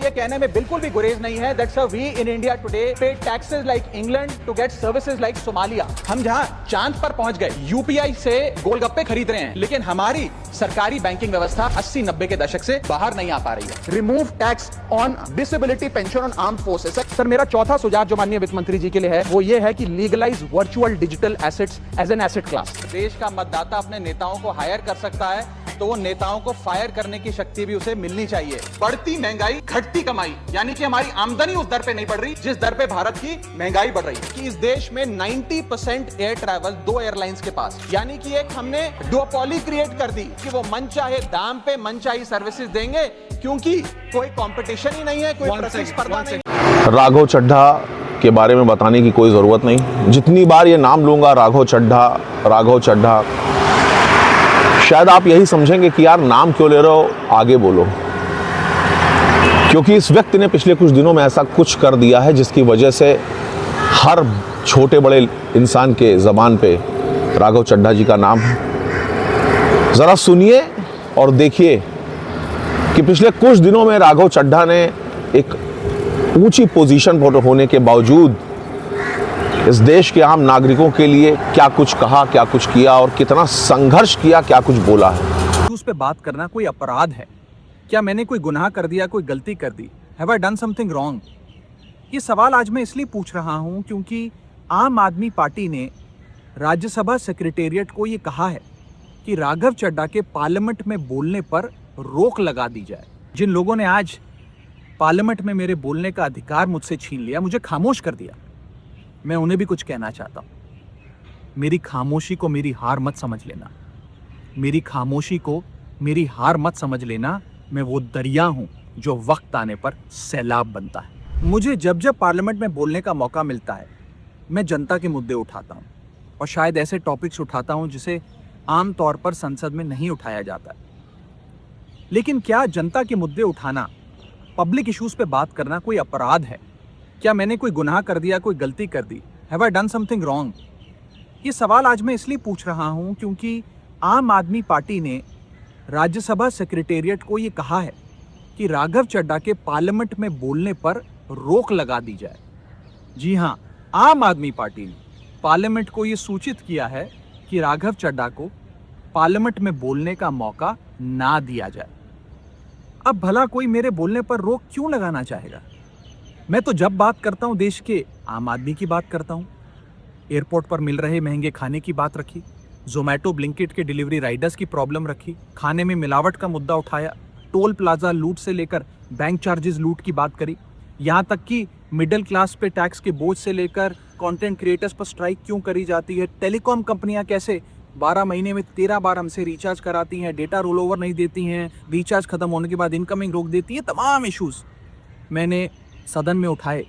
ये कहने में बिल्कुल भी गुरेज नहीं है that sir we in India today pay taxes like England to get services like Somalia. हम जहां चांद पर पहुंच गए, यूपीआई से गोलगप्पे खरीद रहे हैं, लेकिन हमारी सरकारी बैंकिंग व्यवस्था 80-90 के दशक से बाहर नहीं आ पा रही है। Remove tax on disability pension on armed forces. Sir मेरा चौथा सुझाव जो माननीय वित्त मंत्री जी के लिए है वो ये है कि legalise virtual digital assets as an asset class. देश का मतदाता अपने नेताओं को हायर कर सकता है तो वो नेताओं को फायर करने की शक्ति भी उसे मिलनी चाहिए। बढ़ती महंगाई, घटती कमाई, यानी कि हमारी आमदनी उस दर पे नहीं बढ़ रही जिस दर पे भारत की महंगाई बढ़ रही है। कि इस देश में 90% एयर ट्रैवल 2 एयरलाइंस के पास, यानी कि एक हमने डुओपोली क्रिएट कर दी कि वो मनचाहे दाम पे मनचाही सर्विसेज देंगे, क्योंकि कोई कंपटीशन ही नहीं है, कोई प्रतिस्पर्धा नहीं। राघव चड्ढा के बारे में बताने की कोई ज़रूरत नहीं। जितनी बार ये नाम लूँगा राघव चड्ढा, शायद आप यही समझेंगे कि यार नाम क्यों ले रहे हो, आगे बोलो। क्योंकि इस व्यक्ति ने पिछले कुछ दिनों में ऐसा कुछ कर दिया है जिसकी वजह से हर छोटे बड़े इंसान के ज़बान पे राघव चड्ढा जी का नाम है। ज़रा सुनिए और देखिए कि पिछले कुछ दिनों में राघव चड्ढा ने एक ऊंची पोजीशन पर होने के बावजूद इस देश के आम नागरिकों के लिए क्या कुछ कहा, क्या कुछ किया और कितना संघर्ष किया, क्या कुछ बोला है। उस पे बात करना कोई अपराध है क्या? मैंने कोई गुनाह कर दिया, कोई गलती कर दी? Have I done something wrong? ये सवाल आज मैं इसलिए पूछ रहा हूं क्योंकि आम आदमी पार्टी ने राज्यसभा सेक्रेटेरिएट को ये कहा है कि राघव चड्ढा के पार्लियामेंट में बोलने पर रोक लगा दी जाए। जिन लोगों ने आज पार्लियामेंट में मेरे बोलने का अधिकार मुझसे छीन लिया, मुझे खामोश कर दिया, मैं उन्हें भी कुछ कहना चाहता हूं। मेरी खामोशी को मेरी हार मत समझ लेना। मेरी खामोशी को मेरी हार मत समझ लेना। मैं वो दरिया हूं जो वक्त आने पर सैलाब बनता है। मुझे जब जब पार्लियामेंट में बोलने का मौका मिलता है, मैं जनता के मुद्दे उठाता हूं और शायद ऐसे टॉपिक्स उठाता हूं जिसे आम तौर पर संसद में नहीं उठाया जाता है। लेकिन क्या जनता के मुद्दे उठाना, पब्लिक इश्यूज पे बात करना कोई अपराध है क्या? मैंने कोई गुनाह कर दिया, कोई गलती कर दी? Have I done something wrong? ये सवाल आज मैं इसलिए पूछ रहा हूं क्योंकि आम आदमी पार्टी ने राज्यसभा सेक्रेटेरिएट को ये कहा है कि राघव चड्ढा के पार्लियामेंट में बोलने पर रोक लगा दी जाए। जी हां, आम आदमी पार्टी ने पार्लियामेंट को ये सूचित किया है कि राघव चड्ढा को पार्लियामेंट में बोलने का मौका ना दिया जाए। अब भला कोई मेरे बोलने पर रोक क्यों लगाना चाहेगा? मैं तो जब बात करता हूं देश के आम आदमी की बात करता हूं। एयरपोर्ट पर मिल रहे महंगे खाने की बात रखी, जोमेटो ब्लिंकिट के डिलीवरी राइडर्स की प्रॉब्लम रखी, खाने में मिलावट का मुद्दा उठाया, टोल प्लाजा लूट से लेकर बैंक चार्जेस लूट की बात करी, यहाँ तक कि मिडिल क्लास पे टैक्स के बोझ से लेकर कंटेंट क्रिएटर्स पर स्ट्राइक क्यों करी जाती है, टेलीकॉम कंपनियां कैसे 12 महीने में 13 बार हमसे रिचार्ज कराती हैं, डेटा रोल ओवर नहीं देती हैं, रिचार्ज खत्म होने के बाद इनकमिंग रोक देती है। तमाम इश्यूज मैंने सदन में उठाए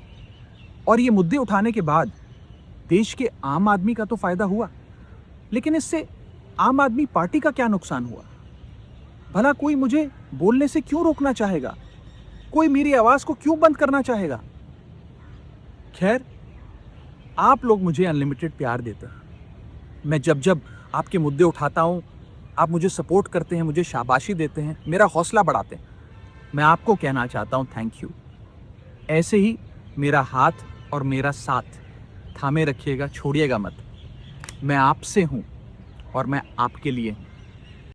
और ये मुद्दे उठाने के बाद देश के आम आदमी का तो फायदा हुआ, लेकिन इससे आम आदमी पार्टी का क्या नुकसान हुआ? भला कोई मुझे बोलने से क्यों रोकना चाहेगा? कोई मेरी आवाज को क्यों बंद करना चाहेगा? खैर, आप लोग मुझे अनलिमिटेड प्यार देते हैं। मैं जब जब आपके मुद्दे उठाता हूं, आप मुझे सपोर्ट करते हैं, मुझे शाबाशी देते हैं, मेरा हौसला बढ़ाते हैं। मैं आपको कहना चाहता हूं थैंक यू। ऐसे ही मेरा हाथ और मेरा साथ थामे रखिएगा, छोड़िएगा मत। मैं आपसे हूं और मैं आपके लिए हूं।